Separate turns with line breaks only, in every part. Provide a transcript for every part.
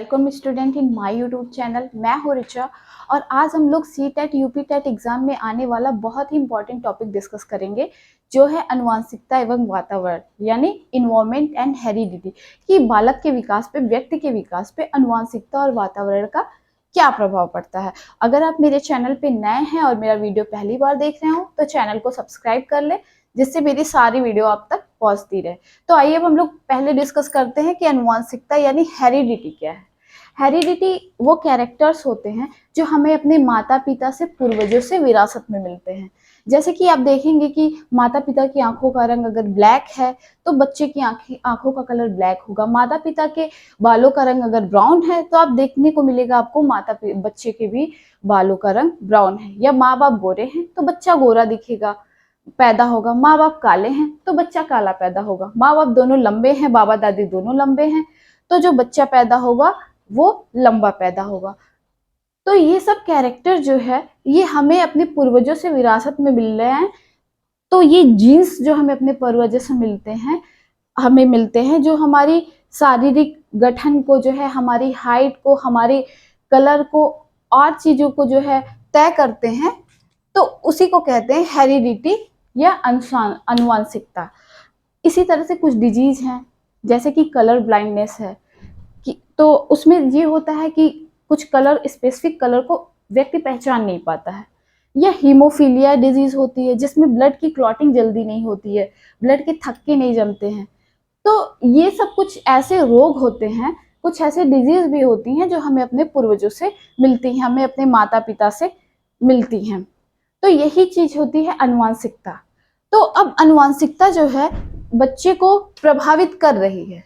Welcome student in my YouTube channel. मैं हूँ रिचा और आज हम लोग C TET UP TET exam में आने वाला बहुत ही इंपॉर्टेंट टॉपिक डिस्कस करेंगे, जो है अनुवांशिकता एवं वातावरण यानी इन्वायरमेंट एंड हेरिडिटी। कि बालक के विकास पे, व्यक्ति के विकास पे अनुवांशिकता और वातावरण का क्या प्रभाव पड़ता है। अगर आप मेरे चैनल पे नए हैं और मेरा वीडियो पहली बार देख रहे हो तो चैनल को सब्सक्राइब कर ले, जिससे मेरी सारी वीडियो आप तक पहुंचती रहे। तो आइए अब हम लोग पहले डिस्कस करते हैं कि अनुवांशिकता यानी हेरिडिटी क्या है। हेरिडिटी वो कैरेक्टर्स होते हैं जो हमें अपने माता पिता से, पूर्वजों से विरासत में मिलते हैं। जैसे कि आप देखेंगे कि माता पिता की आंखों का रंग अगर ब्लैक है तो बच्चे की आंखों का कलर ब्लैक होगा। माता पिता के बालों का रंग अगर ब्राउन है तो आप देखने को मिलेगा आपको बच्चे के भी बालों का रंग ब्राउन है। या माँ बाप गोरे हैं तो बच्चा गोरा दिखेगा, पैदा होगा। माँ बाप काले हैं तो बच्चा काला पैदा होगा। माँ बाप दोनों लंबे हैं, बाबा दादी दोनों लंबे हैं, तो जो बच्चा पैदा होगा वो लंबा पैदा होगा। तो ये सब कैरेक्टर जो है ये हमें अपने पूर्वजों से विरासत में मिल रहे हैं। तो ये जीन्स जो हमें अपने पूर्वजों से मिलते हैं जो हमारी शारीरिक गठन को, जो है हमारी हाइट को, हमारे कलर को और चीजों को जो है तय करते हैं, तो उसी को कहते हैं हेरिडिटी या अनुवांशिकता। इसी तरह से कुछ डिजीज हैं, जैसे कि कलर ब्लाइंडनेस है कि तो उसमें ये होता है कि कुछ कलर, स्पेसिफिक कलर को व्यक्ति पहचान नहीं पाता है। या हीमोफीलिया डिजीज होती है जिसमें ब्लड की क्लॉटिंग जल्दी नहीं होती है, ब्लड के थक्के नहीं जमते हैं। तो ये सब कुछ ऐसे रोग होते हैं, कुछ ऐसे डिजीज भी होती हैं जो हमें अपने पूर्वजों से मिलती हैं, हमें अपने माता पिता से मिलती हैं। तो यही चीज होती है अनुवांशिकता। तो अब अनुवांशिकता जो है बच्चे को प्रभावित कर रही है,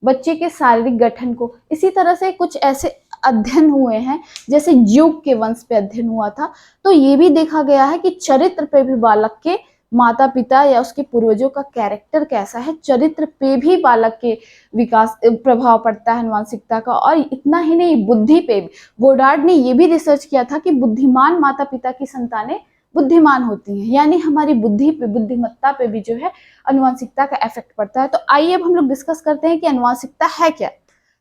बच्चे के शारीरिक गठन को। इसी तरह से कुछ ऐसे अध्ययन हुए हैं, जैसे ज्यूक के वंश पे अध्ययन हुआ था, तो ये भी देखा गया है कि चरित्र पे भी बालक के माता पिता या उसके पूर्वजों का कैरेक्टर कैसा है, चरित्र पे भी बालक के विकास प्रभाव पड़ता है अनुवांशिकता का। और इतना ही नहीं, बुद्धि पे भी। गोडार्ड ने ये भी रिसर्च किया था कि बुद्धिमान माता पिता की संतानें बुद्धिमान होती हैं, यानी हमारी बुद्धि पे, बुद्धिमत्ता पे भी जो है अनुवांशिकता का इफेक्ट पड़ता है। तो आइए अब हम लोग डिस्कस करते हैं कि अनुवांशिकता है क्या।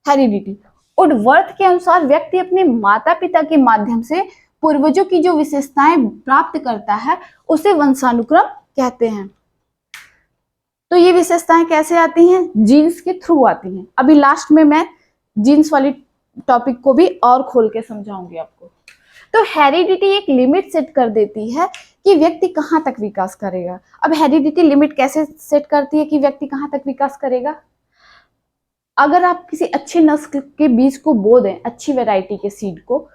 हेरिडिटी उडवर्थ के अनुसार व्यक्ति अपने माता पिता के माध्यम से पूर्वजों की जो विशेषताएं प्राप्त करता है उसे वंशानुक्रम कहते हैं। तो ये विशेषताएं कैसे आती हैं? जीन्स के थ्रू आती हैं। अभी लास्ट में मैं जीन्स वाली टॉपिक को भी और खोल के समझाऊंगी आपको। तो हेरिडिटी एक लिमिट सेट कर देती है कि व्यक्ति कहाँ तक विकास करेगा। अब हेरिडिटी लिमिट कैसे सेट करती है कि व्यक्ति कहाँ तक विकास करेगा? अगर आप किसी अच्छे नस्ल के बीज को बो दें, अच्छी वैरायटी के सीड को,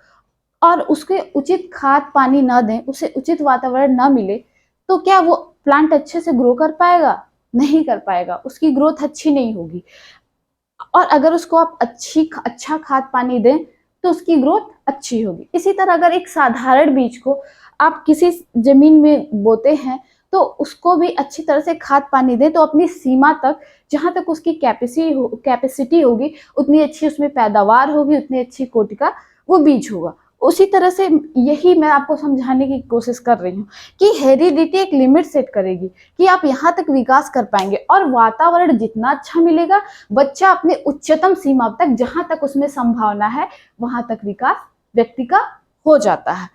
और उसके उचित खाद पानी ना दें, उसे उचित वातावरण ना मिले, तो क्या वो प्लांट अच्छे से ग्रो कर पाएगा? नहीं कर पाएगा, उसकी ग्रोथ अच्छी नहीं होगी। और अगर उसको आप अच्छा खाद पानी दें तो उसकी ग्रोथ अच्छी होगी। इसी तरह अगर एक साधारण बीज को आप किसी जमीन में बोते हैं तो उसको भी अच्छी तरह से खाद पानी दें तो अपनी सीमा तक, जहां तक उसकी कैपेसिटी होगी, उतनी अच्छी उसमें पैदावार होगी, उतनी अच्छी कोटि का वो बीज होगा। उसी तरह से यही मैं आपको समझाने की कोशिश कर रही हूँ कि हेरिडिटी एक लिमिट सेट करेगी कि आप यहाँ तक विकास कर पाएंगे, और वातावरण जितना अच्छा मिलेगा, बच्चा अपने उच्चतम सीमा तक, जहां तक उसमें संभावना है, वहां तक विकास व्यक्ति का हो जाता है।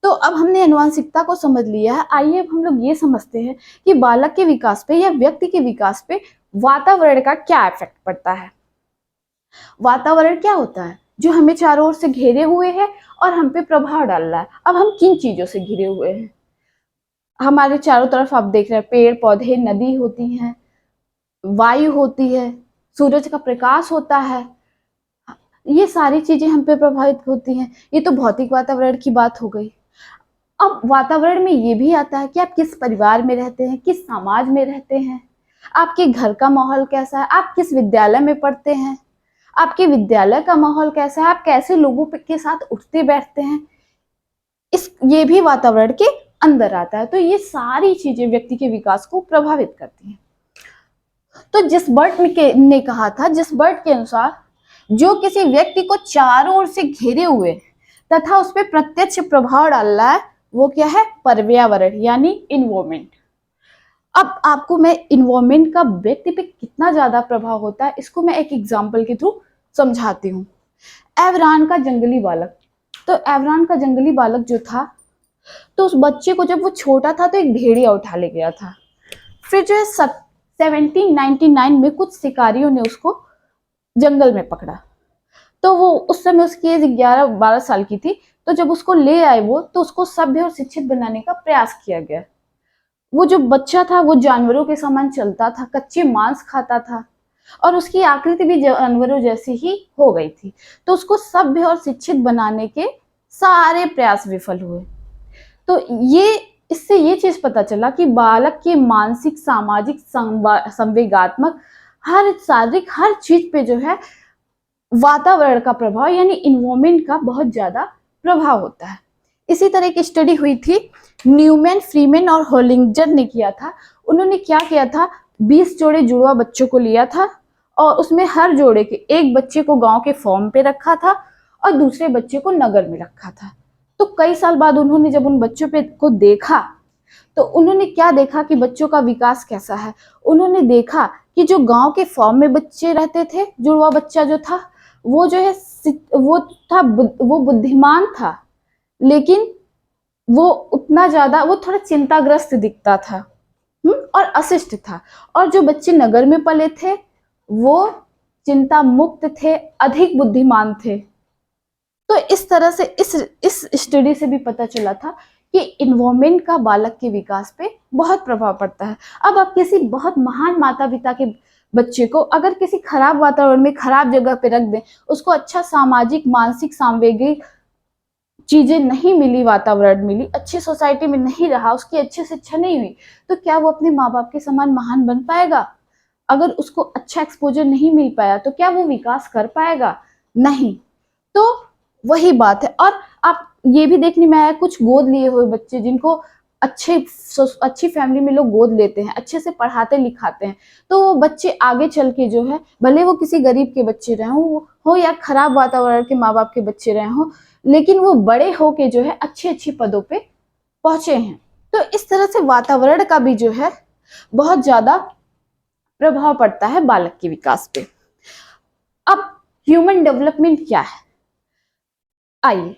तो अब हमने अनुवांशिकता को समझ लिया है। आइए अब हम लोग ये समझते हैं कि बालक के विकास पे या व्यक्ति के विकास पे वातावरण का क्या इफेक्ट पड़ता है। वातावरण क्या होता है? जो हमें चारों ओर से घेरे हुए है और हम पे प्रभाव डाल रहा है। अब हम किन चीजों से घिरे हुए हैं? हमारे चारों तरफ आप देख रहे हैं पेड़ पौधे, नदी होती हैं, वायु होती है, सूरज का प्रकाश होता है। ये सारी चीजें हम पे प्रभावित होती हैं। ये तो भौतिक वातावरण की बात हो गई। अब वातावरण में ये भी आता है कि आप किस परिवार में रहते हैं, किस समाज में रहते हैं, आपके घर का माहौल कैसा है, आप किस विद्यालय में पढ़ते हैं, आपके विद्यालय का माहौल कैसा है, आप कैसे लोगों के साथ उठते बैठते हैं, ये भी वातावरण के अंदर आता है। तो ये सारी चीजें व्यक्ति के विकास को प्रभावित करती हैं। तो जिस बर्ट ने कहा था, जिस बर्ट के अनुसार जो किसी व्यक्ति को चारों ओर से घेरे हुए तथा उस पर प्रत्यक्ष प्रभाव डाल रहा है, वो क्या है? पर्यावरण यानी इन्वायरमेंट। अब आपको मैं इन्वायरमेंट का व्यक्ति पे कितना ज्यादा प्रभाव होता है इसको मैं एक एग्जांपल के थ्रू समझाती हूँ। एवरान का जंगली बालक। तो एवरान का जंगली बालक जो था, तो उस बच्चे को जब वो छोटा था तो एक भेड़िया उठा ले गया था। फिर जो है 1799 में कुछ शिकारियों ने उसको जंगल में पकड़ा। तो वो उस समय उसकी एज 11-12 साल की थी। तो जब उसको ले आए वो, तो उसको सभ्य और शिक्षित बनाने का प्रयास किया गया। वो जो बच्चा था वो जानवरों के समान चलता था, कच्चे मांस खाता था और उसकी आकृति भी जानवरों जैसी ही हो गई थी। तो उसको सभ्य और शिक्षित बनाने के सारे प्रयास विफल हुए। तो ये इससे ये चीज पता चला कि बालक के मानसिक, सामाजिक, संवेगात्मक, हर शारीरिक हर चीज पे जो है वातावरण का प्रभाव यानी इन्वायरमेंट का बहुत ज्यादा प्रभाव होता है। इसी तरह की स्टडी हुई थी, न्यूमैन, फ्रीमैन और होलिंगर ने किया था। उन्होंने क्या किया था, 20 जोड़े जुड़वा बच्चों को लिया था और उसमें हर जोड़े के एक बच्चे को गांव के फॉर्म पे रखा था और दूसरे बच्चे को नगर में रखा था। तो कई साल बाद उन्होंने जब उन बच्चों पे को देखा, तो उन्होंने क्या देखा कि बच्चों का विकास कैसा है। उन्होंने देखा कि जो गांव के फॉर्म में बच्चे रहते थे, जुड़वा बच्चा जो था, वो जो है वो बुद्धिमान था, लेकिन वो उतना ज्यादा, वो थोड़ा चिंताग्रस्त दिखता था और अशिष्ट था। और जो बच्चे नगर में पले थे वो चिंता मुक्त थे, अधिक बुद्धिमान थे। तो इस तरह से इस स्टडी से भी पता चला था कि इन्वायरमेंट का बालक के विकास पे बहुत प्रभाव पड़ता है। अब आप किसी बहुत महान माता पिता के बच्चे को अगर किसी खराब वातावरण में, खराब जगह पे रख दें, उसको अच्छा सामाजिक, मानसिक, सांवेगिक चीजें नहीं मिली, वातावरण मिली, अच्छी सोसाइटी में नहीं रहा, उसकी अच्छी शिक्षा नहीं हुई, तो क्या वो अपने माँ बाप के समान महान बन पाएगा? अगर उसको अच्छा एक्सपोजर नहीं मिल पाया तो क्या वो विकास कर पाएगा? नहीं। तो वही बात है। और आप ये भी देखने में आया, कुछ गोद लिए हुए बच्चे जिनको अच्छी फैमिली में लोग गोद लेते हैं, अच्छे से पढ़ाते लिखाते हैं, तो वो बच्चे आगे चल के जो है, भले वो किसी गरीब के बच्चे रहे हो या खराब वातावरण के माँ बाप के बच्चे रहे हो, लेकिन वो बड़े होके जो है अच्छी अच्छी पदों पे पहुंचे हैं। तो इस तरह से वातावरण का भी जो है बहुत ज्यादा प्रभाव पड़ता है बालक के विकास पे। अब ह्यूमन डेवलपमेंट क्या है, आइए।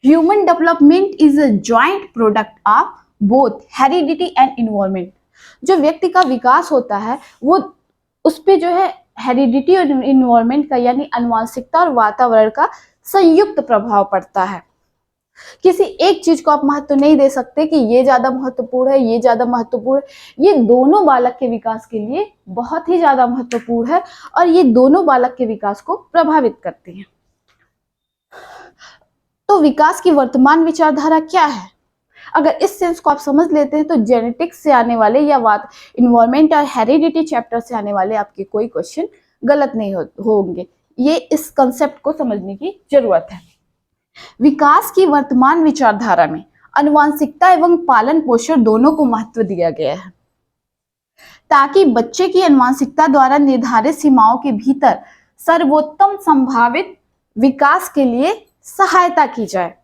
Human development is a joint product of both heredity and environment. जो व्यक्ति का विकास होता है वो उस पे जो है हेरिडिटी और इन्वायरमेंट का यानी आनुवंशिकता और वातावरण का संयुक्त प्रभाव पड़ता है। किसी एक चीज को आप महत्व नहीं दे सकते कि ये ज्यादा महत्वपूर्ण है, ये ज्यादा महत्वपूर्ण है। ये दोनों बालक के विकास के लिए बहुत ही ज्यादा महत्वपूर्ण है और ये दोनों बालक के विकास को प्रभावित करती हैं। तो विकास की वर्तमान विचारधारा क्या है? अगर इस सेंस को आप समझ लेते हैं तो जेनेटिक्स से आने वाले या इन्वायरमेंट और हेरिडिटी चैप्टर से आने वाले आपके कोई क्वेश्चन गलत नहीं होंगे। ये इस कंसेप्ट को समझने की जरूरत है। विकास की वर्तमान विचारधारा में आनुवंशिकता एवं पालन पोषण दोनों को महत्व दिया गया है, ताकि बच्चे की आनुवंशिकता द्वारा निर्धारित सीमाओं के भीतर सर्वोत्तम संभावित विकास के लिए सहायता की जाए।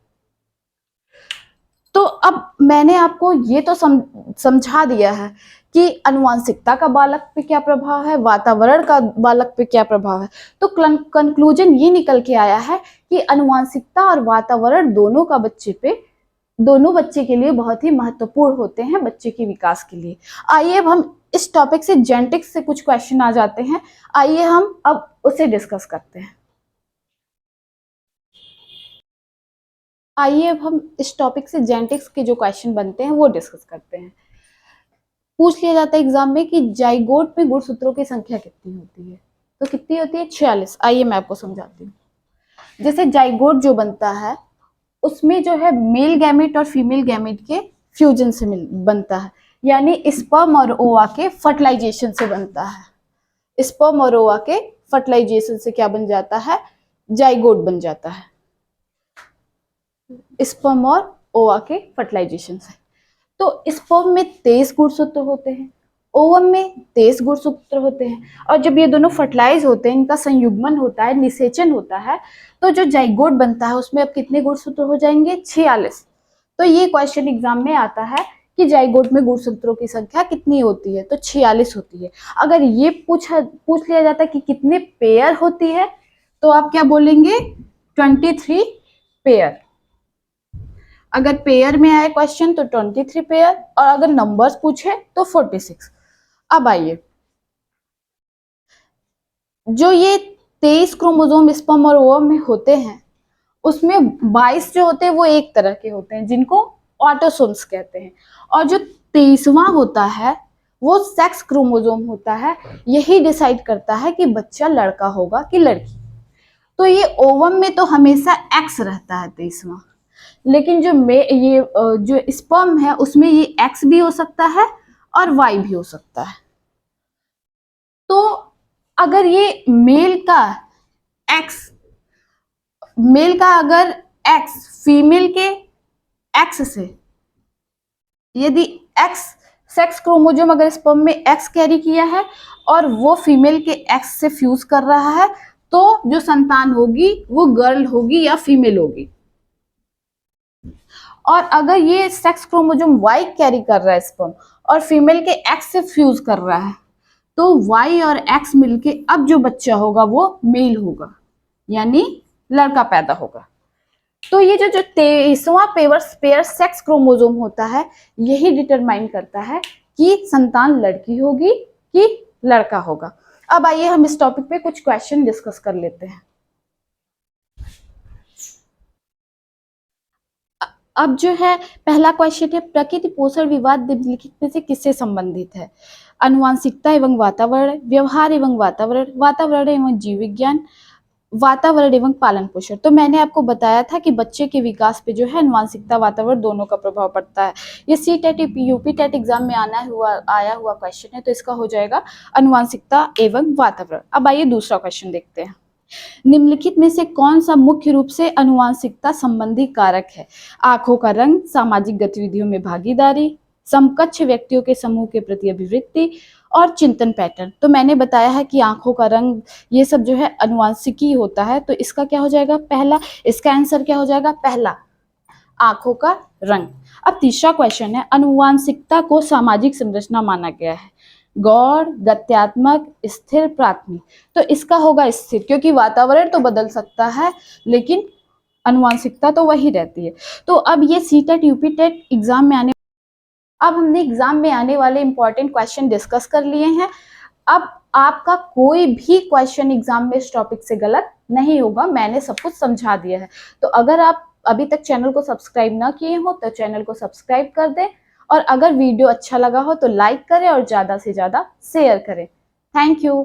तो अब मैंने आपको ये तो समझा दिया है कि आनुवंशिकता का बालक पे क्या प्रभाव है, वातावरण का बालक पे क्या प्रभाव है। तो कंक्लूजन ये निकल के आया है कि आनुवंशिकता और वातावरण दोनों बच्चे के लिए बहुत ही महत्वपूर्ण होते हैं बच्चे के विकास के लिए। आइए अब हम इस टॉपिक से जेनेटिक्स से कुछ क्वेश्चन आ जाते हैं, आइए हम अब उसे डिस्कस करते हैं। आइए अब हम इस टॉपिक से जेनेटिक्स के जो क्वेश्चन बनते हैं वो डिस्कस करते हैं। पूछ लिया जाता है एग्जाम में कि जाइगोट में गुणसूत्रों की संख्या कितनी होती है, तो कितनी होती है? 46। आइए मैं आपको समझाती हूँ। जैसे जाइगोट जो बनता है उसमें जो है मेल गैमेट और फीमेल गैमेट के फ्यूजन से बनता है, यानी स्पर्म और ओवा के फर्टिलाइजेशन से बनता है। स्पर्म और ओवा के फर्टिलाइजेशन से क्या बन जाता है? जाइगोट बन जाता है, स्पर्म और ओवा के फर्टिलाइजेशन से। तो स्पर्म में 23 गुणसूत्र होते हैं, ओवम में 23 गुणसूत्र होते हैं, और जब ये दोनों फर्टिलाइज होते हैं, इनका संयुग्मन होता है, निषेचन होता है, तो जो जाइगोट बनता है उसमें अब कितने गुणसूत्र हो जाएंगे? 46। तो ये क्वेश्चन एग्जाम में आता है कि जाइगोट में गुणसूत्रों की संख्या कितनी होती है, तो 46 होती है। अगर ये पूछ लिया जाता है कि कितने पेयर होती है, तो आप क्या बोलेंगे 23 पेयर। अगर पेयर में आए क्वेश्चन तो 23 पेयर, और अगर नंबर्स पूछे तो 46। अब आइए, जो ये 23 क्रोमोसोम स्पर्म और ओवम में होते हैं, उसमें 22 जो होते हैं वो एक तरह के होते हैं जिनको ऑटोसोम्स कहते हैं, और जो 23वां होता है वो सेक्स क्रोमोसोम होता है। यही डिसाइड करता है कि बच्चा लड़का होगा कि लड़की। तो ये ओवम में तो हमेशा एक्स रहता है 23वां, लेकिन जो स्पर्म है उसमें ये एक्स भी हो सकता है और वाई भी हो सकता है। तो अगर ये एक्स मेल का अगर एक्स फीमेल के एक्स से, यदि एक्स सेक्स क्रोमोसोम अगर स्पर्म में एक्स कैरी किया है और वो फीमेल के एक्स से फ्यूज कर रहा है, तो जो संतान होगी वो गर्ल होगी या फीमेल होगी। और अगर ये सेक्स क्रोमोसोम वाई कैरी कर रहा है स्पर्म और फीमेल के एक्स से फ्यूज कर रहा है, तो वाई और एक्स मिलके अब जो बच्चा होगा वो मेल होगा, यानी लड़का पैदा होगा। तो ये जो 23वां पेयर सेक्स क्रोमोसोम होता है, यही डिटरमाइन करता है कि संतान लड़की होगी कि लड़का होगा। अब आइए हम इस टॉपिक पे कुछ क्वेश्चन डिस्कस कर लेते हैं। अब जो है पहला क्वेश्चन है, प्रकृति पोषण विवाद निम्नलिखित में से किससे संबंधित है? आनुवंशिकता एवं वातावरण, व्यवहार एवं वातावरण, वातावरण एवं जीव विज्ञान, वातावरण एवं पालन पोषण। तो मैंने आपको बताया था कि बच्चे के विकास पे जो है आनुवंशिकता वातावरण दोनों का प्रभाव पड़ता है। ये CTET यूपी टेट एग्जाम में आया हुआ क्वेश्चन है, तो इसका हो जाएगा आनुवंशिकता एवं वातावरण। अब आइए दूसरा क्वेश्चन देखते हैं। निम्नलिखित में से कौन सा मुख्य रूप से आनुवंशिकता संबंधी कारक है? आंखों का रंग, सामाजिक गतिविधियों में भागीदारी, समकक्ष व्यक्तियों के समूह के प्रति अभिवृत्ति और चिंतन पैटर्न। तो मैंने बताया है कि आंखों का रंग ये सब जो है आनुवंशिकी होता है, तो इसका क्या हो जाएगा पहला, इसका आंसर क्या हो जाएगा पहला, आंखों का रंग। अब तीसरा क्वेश्चन है, आनुवंशिकता को सामाजिक संरचना माना गया है, गौड़, गत्यात्मक, स्थिर, प्राथमिक। तो इसका होगा स्थिर, क्योंकि वातावरण तो बदल सकता है लेकिन आनुवंशिकता तो वही रहती है। तो अब ये CTET यूपी टेट एग्जाम में अब हमने एग्जाम में आने वाले इंपॉर्टेंट क्वेश्चन डिस्कस कर लिए हैं। अब आपका कोई भी क्वेश्चन एग्जाम में इस टॉपिक से गलत नहीं होगा, मैंने सब कुछ समझा दिया है। तो अगर आप अभी तक चैनल को सब्सक्राइब ना किए हो तो चैनल को सब्सक्राइब कर दें, और अगर वीडियो अच्छा लगा हो तो लाइक करें और ज़्यादा से ज़्यादा शेयर करें। Thank you.